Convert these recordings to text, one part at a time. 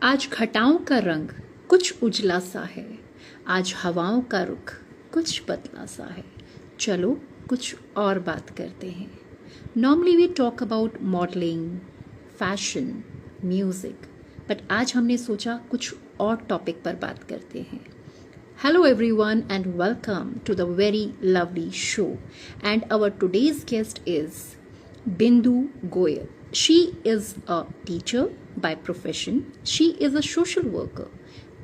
आज घटाओं का रंग कुछ उजला सा है, आज हवाओं का रुख कुछ बदला सा है। चलो कुछ और बात करते हैं। Normally we talk about modelling, fashion, music, but आज हमने सोचा कुछ और टॉपिक पर बात करते हैं। Hello everyone and welcome to the very lovely show. And our today's guest is Bindu Goyal. She is a teacher by profession. She is a social worker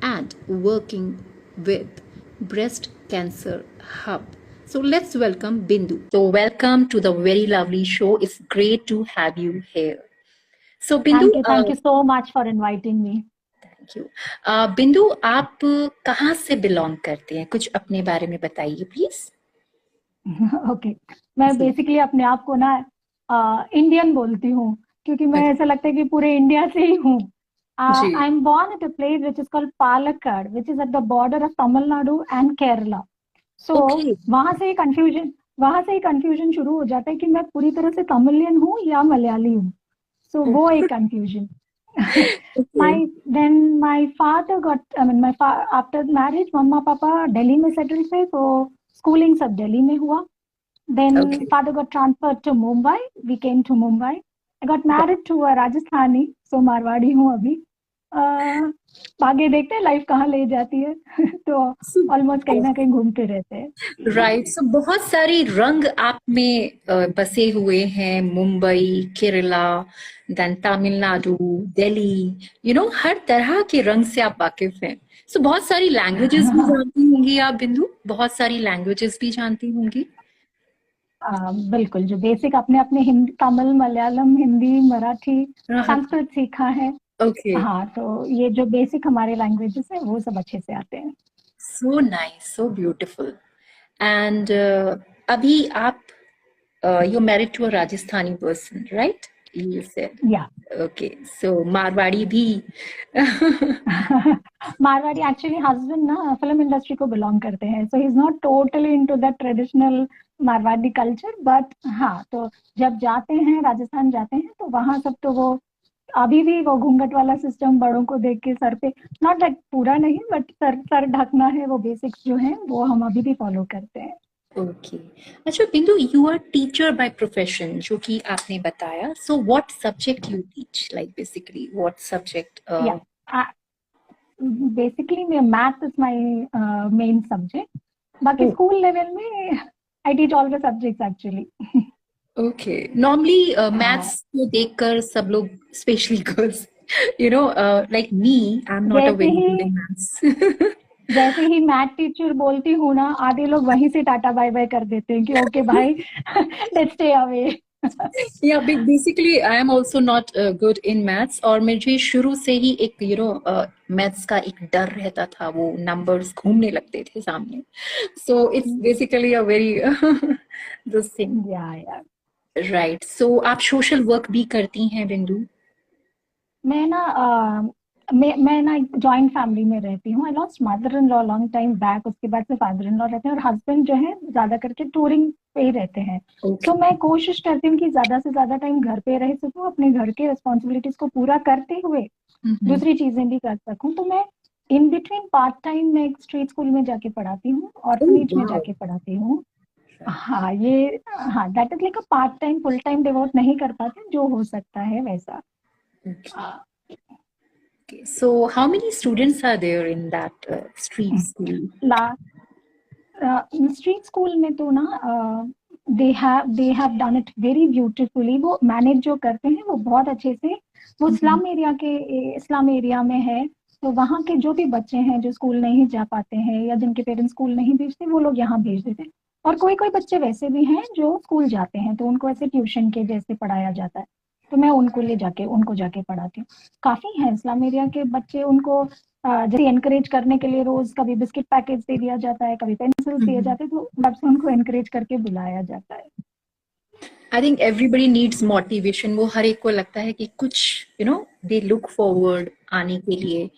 and working with Breast Cancer Hub. So let's welcome Bindu. So welcome to the very lovely show. It's great to have you here. So Bindu, Thank you so much for inviting me. Thank you. बिंदु, आप कहाँ से belong करते हैं? कुछ अपने बारे में बताइए प्लीज। ओके मैं जी। बेसिकली अपने आप को ना इंडियन बोलती हूँ क्योंकि मैं ऐसा लगता है कि पूरे इंडिया से ही हूँ। जी। I am born at a place which is called Palakkad which is at the border of Tamil Nadu and Kerala. So okay. वहां से ही कंफ्यूजन शुरू हो जाता है कि मैं पूरी तरह से तमिलियन हूँ या मलयाली हूँ। सो वो एक confusion. Okay. my then my father got I mean after marriage मम्मा पापा दिल्ली में सेटल थे तो स्कूलिंग सब दिल्ली में हुआ। then okay. father got transferred to Mumbai. We came to Mumbai. I got married to a Rajasthani, so Marwari हूँ अभी। आगे देखते हैं लाइफ कहाँ ले जाती है। तो ऑलमोस्ट कहीं ना कहीं घूमते रहते हैं। राइट, सो बहुत सारी रंग आप में बसे हुए हैं। मुंबई, केरला, देन तमिलनाडु, दिल्ली, हर तरह के रंग से आप वाकिफ हैं। सो बहुत सारी लैंग्वेजेस भी जानती होंगी आप बिंदु, बहुत सारी लैंग्वेजेस भी जानती होंगी। बिल्कुल जो बेसिक अपने अपने हिंदी, तमिल, मलयालम, हिंदी, मराठी, संस्कृत सीखा है। ओके। हाँ तो ये जो बेसिक हमारे लैंग्वेजेस है वो सब अच्छे से आते हैं। So nice, so beautiful. And अभी आप you're married to a Rajasthani person, right? You said. या Okay, so मारवाड़ी भी। मारवाड़ी एक्चुअली हस्बैंड ना फिल्म इंडस्ट्री को बिलोंग करते हैं, so he is not totally into the traditional Marwari culture, but हाँ तो जब जाते हैं राजस्थान जाते हैं तो वहाँ सब तो वो अभी भी वो घूंघट वाला सिस्टम बड़ों को देख के सर पे, नॉट दैट पूरा नहीं बट सर सर ढकना है, वो बेसिक्स जो है वो हम अभी भी फॉलो करते हैं। ओके। अच्छा Bindu, you are teacher by profession, जो कि आपने बताया। So what subject you teach, like basically what subject? Yeah basically math is my main subject, बाकी स्कूल लेवल में I teach all the subjects actually. Okay. Normally maths को देखकर सब लोग, specially girls, like me, I am not a जैसे very ही good in maths. जैसे ही मैथ टीचर बोलती हूँ ना, आधे लोग वहीं से टाटा बाय बाय कर देते हैं कि ओके भाई लेट्स स्टे अवे। या basically I am also not good in maths, और मुझे शुरू से ही एक मैथ्स का एक डर रहता था। वो नंबर्स घूमने लगते थे सामने। So it's basically a very this thing. या राइट, सो आप सोशल वर्क भी करती हैं बिंदु? मैं ना मैं ना एक जॉइंट फैमिली में रहती हूँ। I lost mother in law long time back, उसके बाद से फादर इन लॉ रहते हैं और हस्बैंड जो है ज्यादा करके टूरिंग पे ही रहते हैं। तो ओके। मैं कोशिश करती हूँ कि ज्यादा से ज्यादा टाइम घर पे रह सकूँ, अपने घर के रिस्पॉन्सिबिलिटीज को पूरा करते हुए दूसरी चीजें भी कर सकूँ। तो मैं इन बिटवीन पार्ट टाइम में एक स्ट्रीट स्कूल में जाके पढ़ाती हूँ, ऑर्फनेज में जाके पढ़ाती हूँ। हाँ ये हाँ that is like a part time, full time devote नहीं कर पाते, जो हो सकता है वैसा। Okay. So, how many students are there in that street school? ला स्ट्रीट स्कूल में तो ना they have done it very beautifully. वो मैनेज जो करते हैं वो बहुत अच्छे से। वो स्लम एरिया में है, तो वहाँ के जो भी बच्चे हैं जो स्कूल नहीं जा पाते हैं या जिनके पेरेंट्स स्कूल नहीं भेजते, वो लोग यहाँ भेज देते हैं। और कोई कोई बच्चे वैसे भी हैं जो स्कूल जाते हैं, तो उनको ऐसे ट्यूशन के जैसे पढ़ाया जाता है, तो मैं उनको जाके पढ़ाती हूँ। काफी है स्लम एरिया के बच्चे, उनको जैसे एनकरेज करने के लिए रोज कभी बिस्किट पैकेज दे दिया जाता है, कभी पेंसिल्स दिए जाते हैं, तो तब से उनको एनकरेज करके बुलाया जाता है। I think everybody needs motivation. वो हर एक को लगता है कि कुछ दे लुक फॉरवर्ड आने के लिए।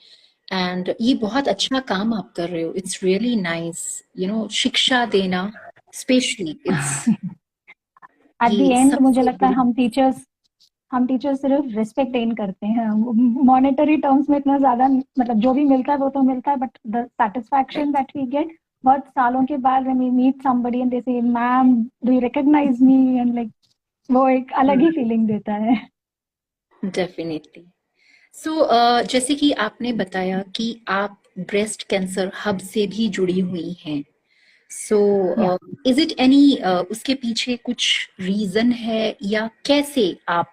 एंड ये बहुत अच्छा काम आप कर रहे हो। It's really nice. शिक्षा देना स्पेशली, इट्स एट द ये एंड मुझे सबसे लगता है बड़ी। हम टीचर्स हम टीचर सिर्फ रिस्पेक्ट गेन करते हैं, मॉनेटरी टर्म्स में इतना ज्यादा मतलब जो भी मिलता है वो तो मिलता है, but the satisfaction that we get बहुत सालों के बाद when we meet somebody and they say ma'am do you recognise me and like वो एक अलग ही फीलिंग देता है। डेफिनेटली। सो जैसे कि आपने बताया कि आप ब्रेस्ट कैंसर हब से भी जुड़ी हुई हैं, सो या इज इट एनी उसके पीछे कुछ रीजन है या कैसे आप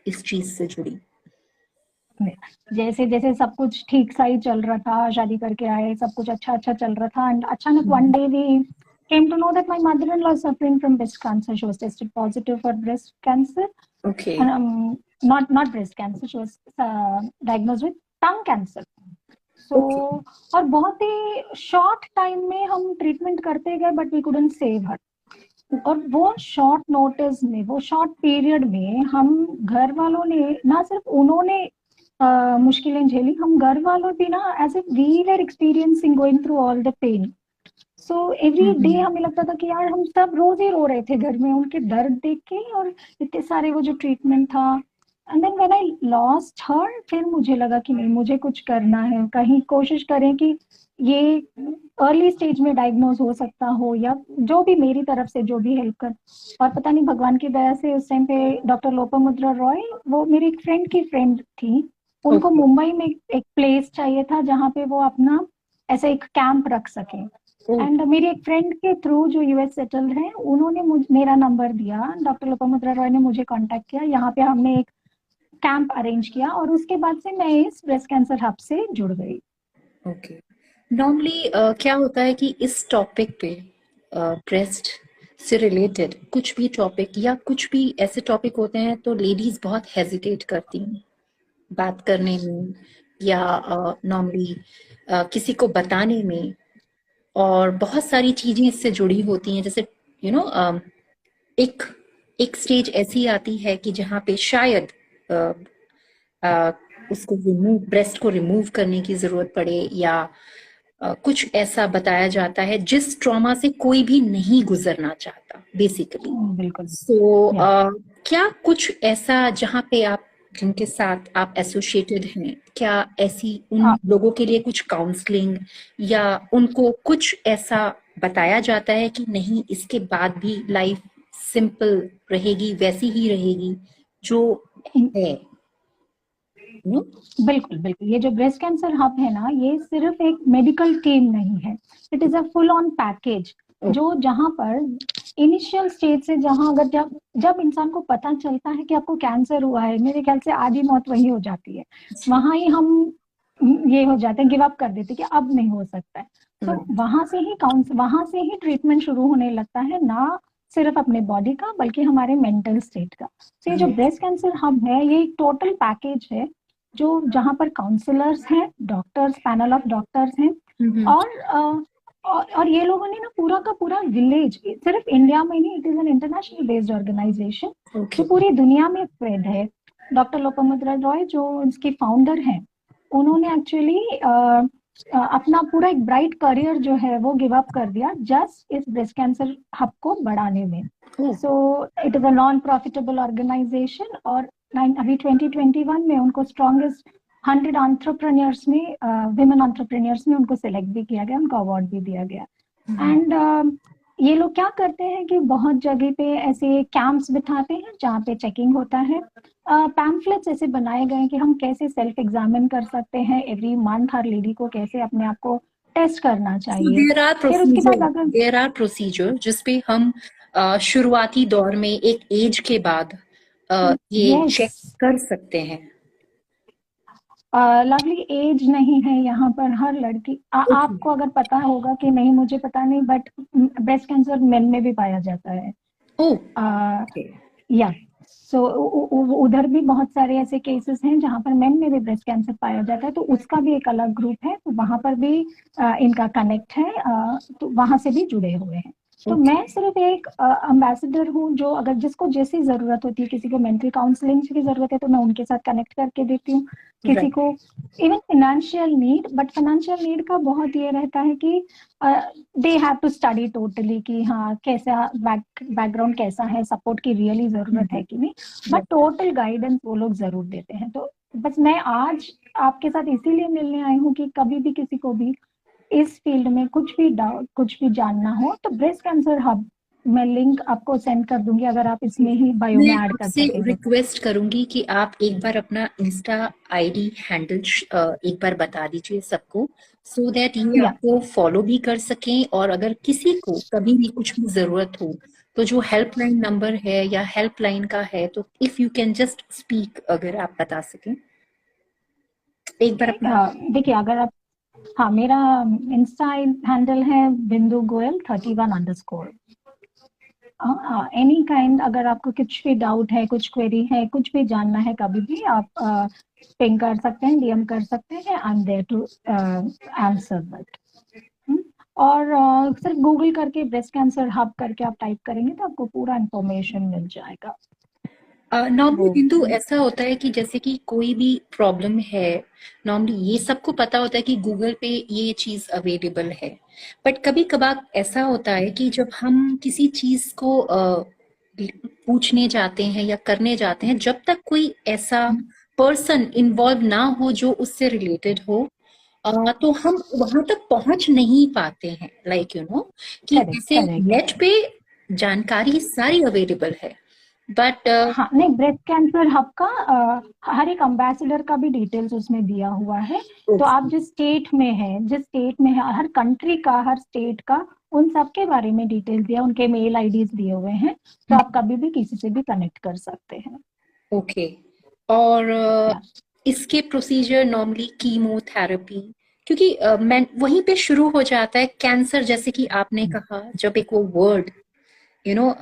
इस चीज से जुड़ी? जैसे जैसे सब कुछ ठीक सा ही चल रहा था, शादी करके आए, सब कुछ अच्छा अच्छा चल रहा था, एंड अचानक one day we came to know that my mother-in-law is suffering from breast cancer. She was tested positive for breast cancer. Okay. Not breast cancer. She was diagnosed with tongue cancer. So okay. और बहुत ही short time में हम treatment करते गए but we couldn't save her. और वो short notice में, वो शॉर्ट पीरियड में हम घर वालों ने ना सिर्फ उन्होंने मुश्किलें झेली, हम घर वालों भी ना as if we were experiencing going through all the pain. So every day हमें लगता था कि यार हम सब रोज ही रो रहे थे घर में उनके दर्द देख के, और इतने सारे वो जो ट्रीटमेंट था। And then when I lost her, फिर मुझे लगा कि नहीं मुझे कुछ करना है, कहीं कोशिश करें कि ये अर्ली स्टेज में डायग्नोज हो सकता हो, या जो भी मेरी तरफ से जो भी हेल्प कर। और पता नहीं भगवान की दया से उस टाइम पे डॉक्टर लोपामुद्रा रॉय, वो मेरी एक फ्रेंड की फ्रेंड थी, उनको ओके। मुंबई में एक प्लेस चाहिए था जहाँ पे वो अपना ऐसा एक कैंप रख सके। एंड मेरी एक फ्रेंड के थ्रू जो यूएस सेटल्ड है, उन्होंने मेरा नंबर दिया, डॉक्टर लोपामुद्रा रॉय ने मुझे कांटेक्ट किया, यहाँ पे हमने एक कैंप अरेंज किया, और उसके बाद से मैं इस ब्रेस्ट कैंसर हब से जुड़ गई। ओके। नॉर्मली क्या होता है कि इस टॉपिक पे ब्रेस्ट से रिलेटेड कुछ भी टॉपिक या कुछ भी ऐसे टॉपिक होते हैं तो लेडीज बहुत हेजिटेट करती हैं बात करने में या नॉर्मली किसी को बताने में, और बहुत सारी चीजें इससे जुड़ी होती हैं, जैसे यू नो एक एक स्टेज ऐसी आती है कि जहाँ पे शायद अ, उसको ब्रेस्ट को रिमूव करने की जरूरत पड़े, या कुछ ऐसा बताया जाता है जिस ट्रॉमा से कोई भी नहीं गुजरना चाहता बेसिकली। बिल्कुल। सो या क्या कुछ ऐसा जहाँ पे आप जिनके साथ आप एसोसिएटेड हैं, क्या ऐसी उन लोगों के लिए कुछ काउंसलिंग या उनको कुछ ऐसा बताया जाता है कि नहीं इसके बाद भी लाइफ सिंपल रहेगी, वैसी ही रहेगी जो है? बिल्कुल बिल्कुल, ये जो ब्रेस्ट कैंसर हब है ना, ये सिर्फ एक मेडिकल टीम नहीं है, it is a full on package, जो जहां पर इनिशियल स्टेज से, जहां अगर जब जब इंसान को पता चलता है कि आपको कैंसर हुआ है, मेरे ख्याल से आधी मौत वही हो जाती है, वहां ही हम ये हो जाते हैं, गिव अप कर देते हैं कि अब नहीं हो सकता है। तो वहां से ही ट्रीटमेंट शुरू होने लगता है, ना सिर्फ अपने बॉडी का बल्कि हमारे मेंटल स्टेट का। तो ये जो ब्रेस्ट कैंसर हब है, ये एक टोटल पैकेज है, जो जहां पर काउंसलर्स हैं, डॉक्टर्स, पैनल ऑफ डॉक्टर्स हैं, और ये लोगों ने ना पूरा का पूरा विलेज, सिर्फ इंडिया में नहीं, it is an international based organisation जो पूरी दुनिया में स्प्रेड है। डॉक्टर लोपामुद्रा रॉय जो इसकी फाउंडर हैं, उन्होंने एक्चुअली अपना पूरा एक ब्राइट करियर जो है वो गिव अप कर दिया जस्ट इस ब्रेस्ट कैंसर हब को बढ़ाने में। So it is a non profitable organisation, और अभी 2021 में उनको स्ट्रॉन्गेस्ट 100 एंटरप्रेन्योर्स में, विमेन एंटरप्रेन्योर्स में उनको सिलेक्ट भी किया गया, उनको अवार्ड भी दिया गया। एंड ये लोग क्या करते हैं कि बहुत जगह पे ऐसे कैंप्स बिठाते हैं जहाँ पे चेकिंग होता है, पैम्फलेट्स ऐसे बनाए गए हैं कि हम कैसे सेल्फ एग्जामिन कर सकते हैं, एवरी मंथ हर लेडी को कैसे अपने आप को टेस्ट करना चाहिए। फिर उसके बाद अगर देयर आर प्रोसीजर जिसपे हम शुरुआती दौर में एक एज के बाद ये चेक कर सकते हैं। लवली एज नहीं है यहाँ पर, हर लड़की आपको अगर पता होगा कि नहीं मुझे पता नहीं, बट ब्रेस्ट कैंसर मेन में भी पाया जाता है। या सो उधर भी बहुत सारे ऐसे केसेस हैं जहाँ पर मेन में भी ब्रेस्ट कैंसर पाया जाता है, तो उसका भी एक अलग ग्रुप है, तो वहां पर भी इनका कनेक्ट है, तो वहां से भी जुड़े हुए हैं। तो ओके। मैं सिर्फ एक एम्बेसडर हूँ, जो अगर जिसको जैसी ज़रूरत होती है, किसी को मेंटल काउंसलिंग की ज़रूरत है तो मैं उनके साथ कनेक्ट करके देती हूँ। किसी राइट। को even financial need, but financial need का बहुत ये रहता है कि they have to study totally कि हाँ कैसा बैकग्राउंड कैसा है, सपोर्ट की रियली ज़रूरत है कि नहीं, बट टोटल गाइडेंस वो लोग ज़रूर देते हैं। तो बस मैं आज आपके साथ इसीलिए मिलने आई हूँ कि कभी भी किसी को भी इस फील्ड में कुछ भी डाउट, कुछ भी जानना हो तो ब्रेस्ट कैंसर हब, मैं लिंक आपको सेंड कर दूंगी, अगर आप इसमें ही बायो में मैं ऐड कर आपसे सकेंगे तो। रिक्वेस्ट करूंगी कि आप एक बार अपना इंस्टा आईडी हैंडल एक बार बता दीजिए सबको, सो दैट ये या आपको फॉलो भी कर सकें, और अगर किसी को कभी भी कुछ भी जरूरत हो तो जो हेल्पलाइन नंबर है या हेल्पलाइन का है, तो if you can just speak, अगर आप बता सकें एक बार अपना। देखिए अगर आप, हाँ मेरा इंस्टा हैंडल है बिंदु गोयल 31_। एनी काइंड, अगर आपको कुछ भी डाउट है, कुछ क्वेरी है, कुछ भी जानना है, कभी भी आप पिंग कर सकते हैं, डीएम कर सकते हैं, I am there to answer that. और सिर्फ गूगल करके ब्रेस्ट कैंसर हब करके आप टाइप करेंगे तो आपको पूरा इंफॉर्मेशन मिल जाएगा। नॉर्मली वो बिंदु ऐसा होता है कि जैसे कि कोई भी प्रॉब्लम है, नॉर्मली ये सबको पता होता है कि गूगल पे ये चीज अवेलेबल है, बट कभी कभार ऐसा होता है कि जब हम किसी चीज को पूछने जाते हैं या करने जाते हैं, जब तक कोई ऐसा पर्सन इन्वॉल्व ना हो जो उससे रिलेटेड हो, तो हम वहां तक पहुंच नहीं पाते हैं, लाइक यू नो, कि करेक्ट जैसे करेक्ट। नेट पे जानकारी सारी अवेलेबल है, बट हाँ नहीं, ब्रेस्ट कैंसर हब का हर एक अम्बेसडर का भी डिटेल्स उसमें दिया हुआ है। तो आप जिस स्टेट में हैं, जिस स्टेट में है, हर कंट्री का, हर स्टेट का, उन सब के बारे में डिटेल्स दिया, उनके मेल आईडीज दिए हुए हैं, तो आप कभी भी किसी से भी कनेक्ट कर सकते हैं। ओके। और या इसके प्रोसीजर नॉर्मली कीमोथेरेपी, क्योंकि मैं वहीं पे शुरू हो जाता है कैंसर, जैसे कि आपने कहा, जब एक वो वर्ड यू नो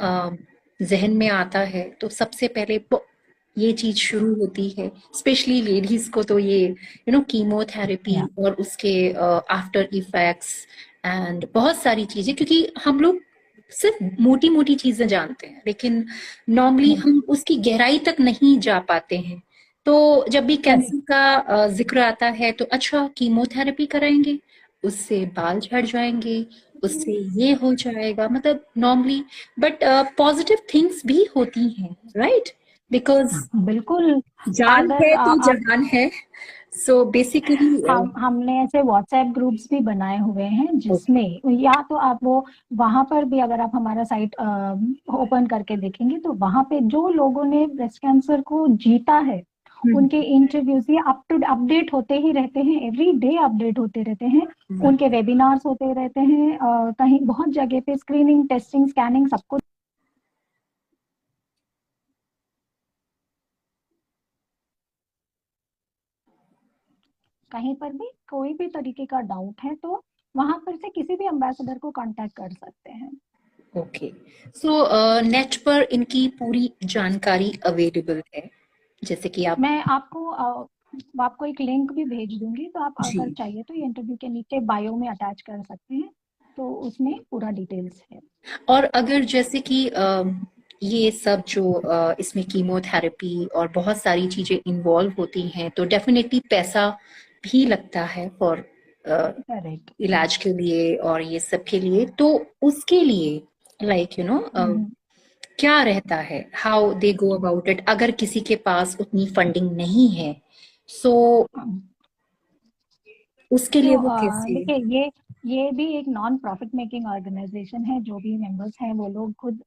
जहन में आता है तो सबसे पहले ये चीज शुरू होती है, स्पेशली लेडीज को, तो ये कीमोथेरेपी या और उसके आफ्टर इफेक्ट्स एंड बहुत सारी चीजें, क्योंकि हम लोग सिर्फ मोटी मोटी चीजें जानते हैं, लेकिन नॉर्मली हम उसकी गहराई तक नहीं जा पाते हैं। तो जब भी करेक्ट। कैंसर का जिक्र आता है तो अच्छा कीमोथेरेपी कराएंगे, उससे बाल झड़ जाएंगे, उससे ये हो जाएगा, मतलब नॉर्मली, बट पॉजिटिव थिंग्स भी होती हैं, राइट? बिकॉज बिल्कुल। जान अगर है तो आप, जहान है, सो बेसिकली। हमने ऐसे व्हाट्सएप ग्रुप्स भी बनाए हुए हैं जिसमें, या तो आप वो, वहां पर भी अगर आप हमारा साइट ओपन करके देखेंगे तो वहां पे जो लोगों ने ब्रेस्ट कैंसर को जीता है उनके इंटरव्यूज ये अप टू अपडेट होते ही रहते हैं, एवरी डे अपडेट होते रहते हैं। उनके वेबिनार्स होते रहते हैं, कहीं बहुत जगह पे स्क्रीनिंग, टेस्टिंग, स्कैनिंग सब कुछ। कहीं पर भी कोई भी तरीके का डाउट है तो वहां पर से किसी भी एम्बेसडर को कांटेक्ट कर सकते हैं। ओके। सो नेट पर इनकी पूरी जानकारी अवेलेबल है, जैसे कि आप। मैं आपको एक लिंक भी भेज दूंगी, तो आप जी। अगर चाहिए तो ये इंटरव्यू के नीचे बायो में अटैच कर सकते हैं, तो उसमें पूरा डिटेल्स है। और अगर जैसे कि ये सब जो इसमें कीमोथेरेपी और बहुत सारी चीजें इन्वॉल्व होती हैं, तो डेफिनेटली पैसा भी लगता है फॉर करेक्ट। इलाज के लिए और ये सब के लिए, तो उसके लिए लाइक क्या रहता है, how they go about it, अगर किसी के पास उतनी फंडिंग नहीं है, सो उसके लिए तो वो कैसे। देखिए, ये भी एक नॉन प्रॉफिट मेकिंग ऑर्गेनाइजेशन है। जो भी मेंबर्स हैं वो लोग खुद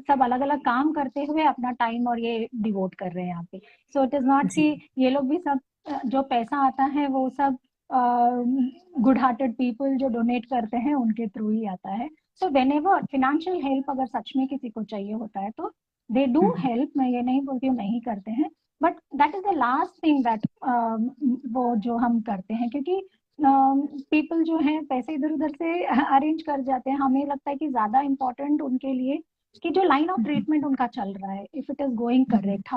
सब अलग अलग काम करते हुए अपना टाइम और ये डिवोट कर रहे हैं यहाँ पे। सो इट इज नॉट कि जी। ये लोग भी सब, जो पैसा आता है वो सब गुड हार्टेड पीपल जो डोनेट करते हैं उनके थ्रू ही आता है। So when ever financial help अगर सच में किसी को चाहिए होता है तो दे डू हेल्प, मैं ये नहीं बोलती हूँ नहीं करते हैं, but that is the last thing that वो जो हम करते हैं, क्योंकि पीपल जो हैं पैसे इधर उधर से अरेंज कर जाते हैं। हमें लगता है कि ज्यादा इम्पोर्टेंट उनके लिए कि जो लाइन ऑफ ट्रीटमेंट उनका चल रहा है, if it is going correct,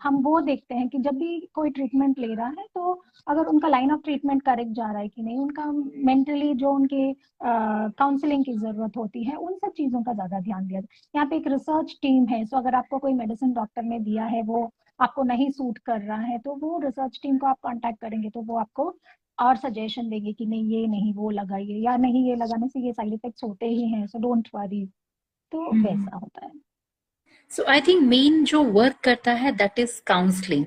हम वो देखते हैं कि जब भी कोई ट्रीटमेंट ले रहा है तो अगर उनका लाइन ऑफ ट्रीटमेंट करेक्ट जा रहा है कि नहीं, उनका मेंटली जो उनके काउंसलिंग की जरूरत होती है, उन सब चीजों का ज्यादा ध्यान दिया जाए। यहाँ पे एक रिसर्च टीम है, सो अगर आपको कोई मेडिसिन डॉक्टर ने दिया है वो आपको नहीं सूट कर रहा है, तो वो रिसर्च टीम को आप कांटेक्ट करेंगे तो वो आपको और सजेशन देंगे कि नहीं ये नहीं वो लगाइए, या नहीं ये लगाने से ये साइड इफेक्ट्स होते ही हैं, सो डोंट वरी। तो वैसा होता है। सो आई थिंक मेन जो वर्क करता है दैट इज काउंसलिंग,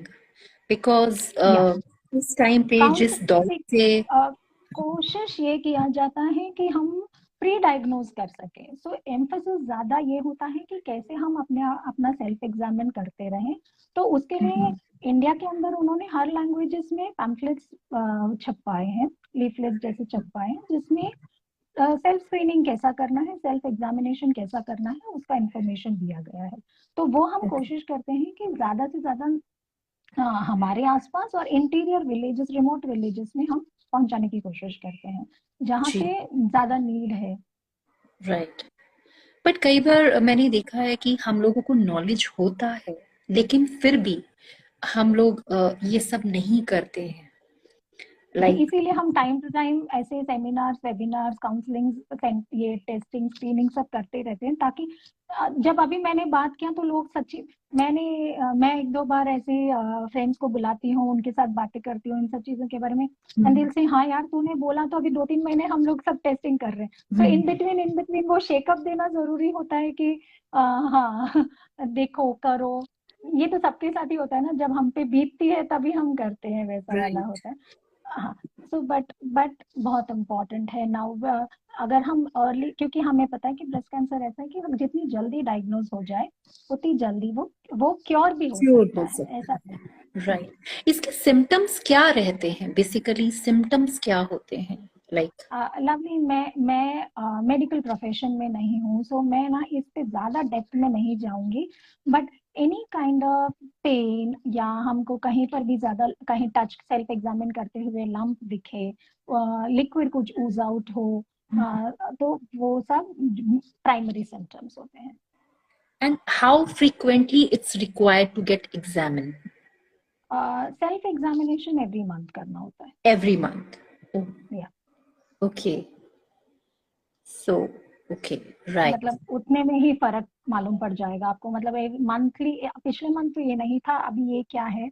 बिकॉज या इस टाइम पे जिस दौर काउंसलिंग से कोशिश ये किया जाता है कि हम प्री डायग्नोज कर सके, सो एम्फेसिस ज्यादा ये होता है कि कैसे हम अपना सेल्फ एग्जामिन करते रहें। तो उसके लिए इंडिया के अंदर उन्होंने हर लैंग्वेजेस में पैम्फलेट्स छपवाए हैं, लीफलेट्स जैसे छपवाए हैं, जिसमें सेल्फ स्क्रीनिंग कैसा करना है, सेल्फ एग्जामिनेशन कैसा करना है, उसका इंफॉर्मेशन दिया गया है। तो वो हम कोशिश करते हैं कि ज्यादा से ज्यादा हमारे आसपास और इंटीरियर विलेजेस, रिमोट विलेजेस में हम पहुंचाने की कोशिश करते हैं, जहाँ जी, पे ज्यादा नीड है। राइट। बट कई बार मैंने देखा है कि हम लोगों को नॉलेज होता है, लेकिन फिर भी हम लोग ये सब नहीं करते हैं, लाइक इसीलिए हम टाइम टू टाइम ऐसे सेमिनार्स, वेबिनार्स, काउंसलिंग, ये टेस्टिंग, स्क्रीनिंग सब करते रहते हैं, ताकि जब अभी मैंने बात किया तो लोग सच्ची, मैं एक दो बार ऐसे फ्रेंड्स को बुलाती हूँ, उनके साथ बातें करती हूँ इन सब चीजों के बारे में, दिल से हाँ यार तूने बोला तो अभी 2-3 महीने हम लोग सब टेस्टिंग कर रहे हैं। तो इन बिटवीन वो शेकअप देना जरूरी होता है कि हाँ देखो करो। ये तो सबके साथ ही होता है ना, जब हम पे बीतती है तभी हम करते हैं, वैसा वाला राइट। होता है। हाँ। सो बट बहुत इम्पोर्टेंट है नाउ, अगर हम अर्ली, क्योंकि हमें पता है कि ब्रेस्ट कैंसर ऐसा है कि हम जितनी जल्दी डायग्नोज हो जाए उतनी जल्दी वो क्योर भी हो क्योर सकता हो है, सकता ऐसा। है, राइट। इसके सिम्टम्स क्या रहते हैं, बेसिकली सिम्टम्स क्या होते हैं, लाइक लवली, मैं मेडिकल प्रोफेशन में नहीं हूँ, सो मैं ना इस पे ज्यादा डेप्थ में नहीं जाऊंगी। But any kind of pain, या हमको कहीं पर भी ज्यादा कहीं टच सेल्फ एग्जामिन करते हुए लंप दिखे, लिक्विड कुछ ऊज आउट हो, तो वो सब प्राइमरी सिम्टम्स होते हैं। And how frequently it's required to get examine? Self examination every month करना होता है। Every month? या ओके, सो ओके, राइट। मतलब उतने में ही फर्क मालूम पड़ जाएगा आपको, मतलब मंथली, पिछले मंथ तो ये नहीं था, अभी ये क्या है,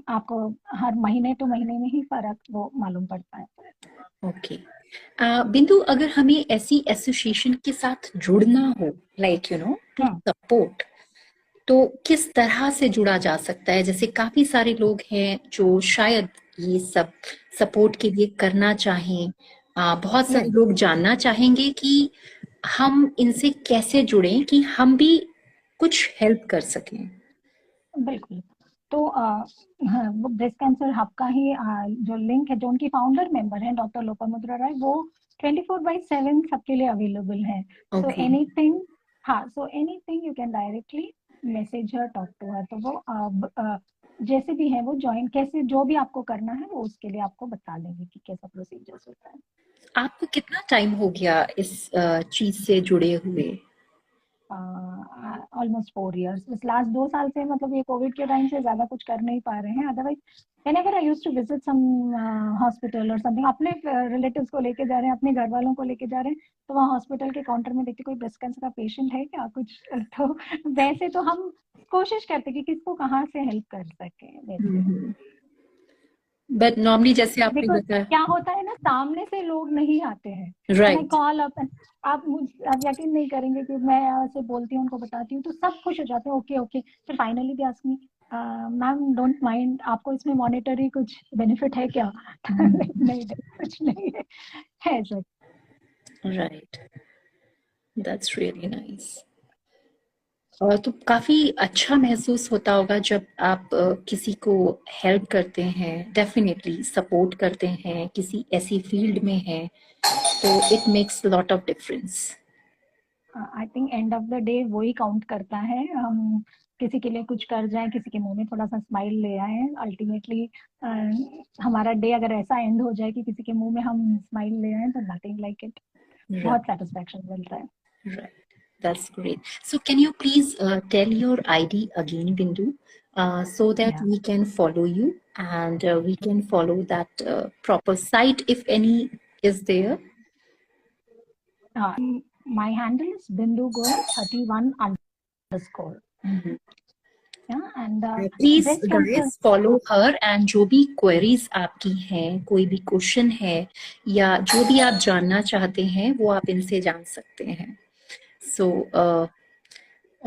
आपको हर महीने टू महीने में ही फर्क वो मालूम पड़ता है। ओके, बिंदु, अगर हमें ऐसी एसोसिएशन के साथ जुड़ना हो, like you know to hmm support, तो किस तरह से जुड़ा जा सकता है? जैसे काफी सारे लोग हैं जो शायद ये सब सपोर्ट के लिए करना चाहें, बहुत सारे हम्म लोग जानना चाहेंगे कि हम इनसे कैसे जुड़ें कि हम भी कुछ हेल्प कर सकें। बिल्कुल। तो हाँ, वो ब्रेस्ट कैंसर हब का ही जो लिंक है, जो उनकी फाउंडर मेंबर है डॉक्टर लोपामुद्रा राय, वो 24/7 सबके लिए अवेलेबल है। सो ओके, एनीथिंग, हाँ, so anything you can directly message her, talk to her. तो वो जैसे भी है वो ज्वाइन, कैसे जो भी आपको करना है वो उसके लिए आपको बता देंगे कि कैसा प्रोसीजर्स होता है। आपको कितना टाइम हो गया इस चीज से जुड़े हुए? ऑलमोस्ट 4 years, बस लास्ट 2 साल से, मतलब ये कोविड के टाइम से ज्यादा कुछ कर नहीं पा रहे हैं, otherwise whenever I used to visit some hospital or something, अपने रिलेटिव्स को लेके जा रहे हैं, अपने घर वालों को लेके जा रहे हैं, तो वहाँ हॉस्पिटल के काउंटर में देखते कोई ब्रेस्ट कैंसर का पेशेंट है क्या कुछ, तो वैसे तो हम कोशिश करते कि किसको कहाँ से हेल्प कर सके वैसे। बट नॉर्मली जैसे आपने बिकॉज बताया, क्या होता है ना, सामने से लोग नहीं आते हैं। When I right. Call up, आप यकीन नहीं करेंगे कि मैं ऐसे बोलती हूँ, उनको बताती हूँ तो सब खुश हो जाते हैं, ओके ओके। फिर finally they ask me, ma'am don't mind, आपको इसमें मॉनेटरी कुछ बेनिफिट है क्या? नहीं नहीं, कुछ नहीं है sir. Right, that's really nice. और तो काफी अच्छा महसूस होता होगा जब आप किसी को हेल्प करते हैं, डेफिनेटली सपोर्ट करते हैं, किसी ऐसी फील्ड में हैं, तो it makes lot of difference. I think end of the day वही काउंट करता है, हम किसी के लिए कुछ कर जाएं, किसी के मुंह में थोड़ा सा स्माइल ले आए, अल्टीमेटली हमारा डे अगर ऐसा एंड हो जाए कि किसी के मुंह में हम स्माइल ले आए, तो नथिंग लाइक इट, बहुत राइट, सेटिस्फेक्शन मिलता है। Right. That's great. So can you please tell your ID again, Bindu, so that Yeah. we can follow you and we can follow that proper site if any is there? My handle is Bindu Goel 31 underscore. Mhm. Yeah, and please breast cancer. Guys follow her and जो भी queries आपकी हैं, कोई भी question है या जो भी आप जानना चाहते हैं वो आप इनसे जान सकते हैं. सो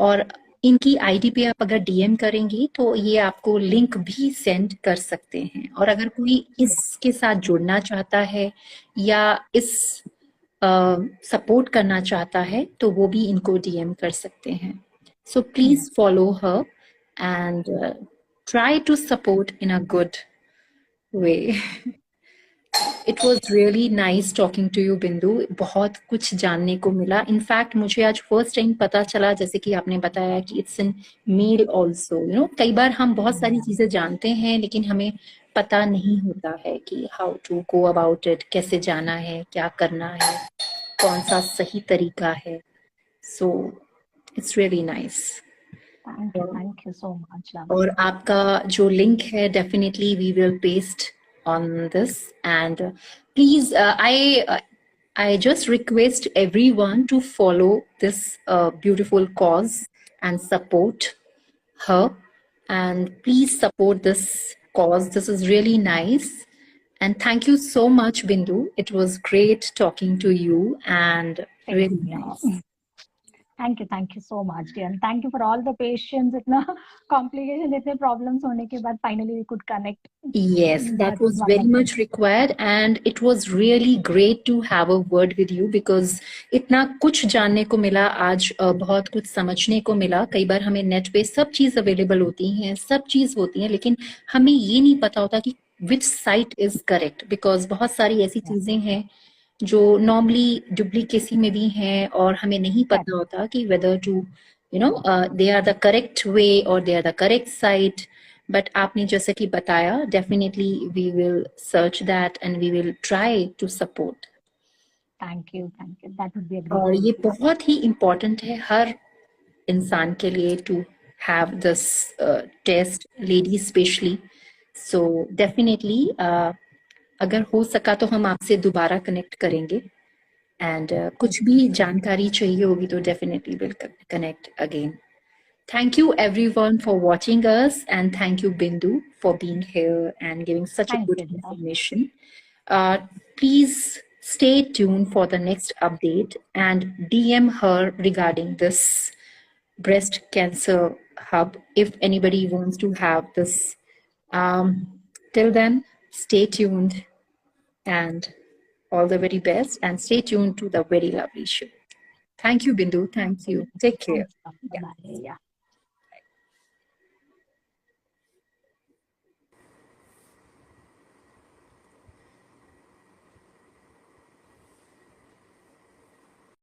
और इनकी आईडी पे आप अगर डीएम करेंगी तो ये आपको लिंक भी सेंड कर सकते हैं. और अगर कोई इसके साथ जुड़ना चाहता है या इस सपोर्ट करना चाहता है तो वो भी इनको डीएम कर सकते हैं. So please follow her and try to support in a good way. It was really nice talking to you, Bindu. बहुत कुछ जानने को मिला. इनफैक्ट मुझे आज फर्स्ट टाइम पता चला, जैसे कि आपने बताया कि it's in male also. You know, कई बार हम बहुत सारी चीजें जानते हैं लेकिन हमें पता नहीं होता है कि how to go about it, कैसे जाना है, क्या करना है, कौन सा सही तरीका है. So it's really nice. Thank you so much, और Lavanya. आपका जो लिंक है definitely we will paste on this and please I just request everyone to follow this beautiful cause and support her, and please support this cause. This is really nice. And thank you so much, Bindu. It was great talking to you and really nice. Thank you so much, dear. And thank you for all the patience. इतना complication, इतने problems होने के बाद finally we could connect. Yes, that was very much required, and it was really great to have a word with you because इतना कुछ जानने को मिला आज, बहुत कुछ समझने को मिला. कई बार हमें नेट पे सब चीज अवेलेबल होती हैं, सब चीज होती हैं, लेकिन हमें ये नहीं पता होता कि which site is correct, because बहुत सारी ऐसी चीजें हैं जो नॉर्मली डुप्लीकेसी में भी हैं और हमें नहीं पता होता कि whether to they are the correct way or they are the correct site. But आपने जैसे कि बताया, definitely we will search that and we will try to support. Thank you. That would be a great. और ये बहुत ही important है हर इंसान के लिए to have this test, ladies specially. So definitely अगर हो सका तो हम आपसे दोबारा कनेक्ट करेंगे एंड कुछ भी जानकारी चाहिए होगी तो definitely will connect again. Thank you everyone for watching us, and thank you Bindu for being here and giving such a good information. Please stay tuned for the next update and DM her regarding this breast cancer hub if anybody wants to have this. Till then, stay tuned and all the very best, and stay tuned to the very lovely show. Thank you, Bindu. Thank you. Take care. Yeah.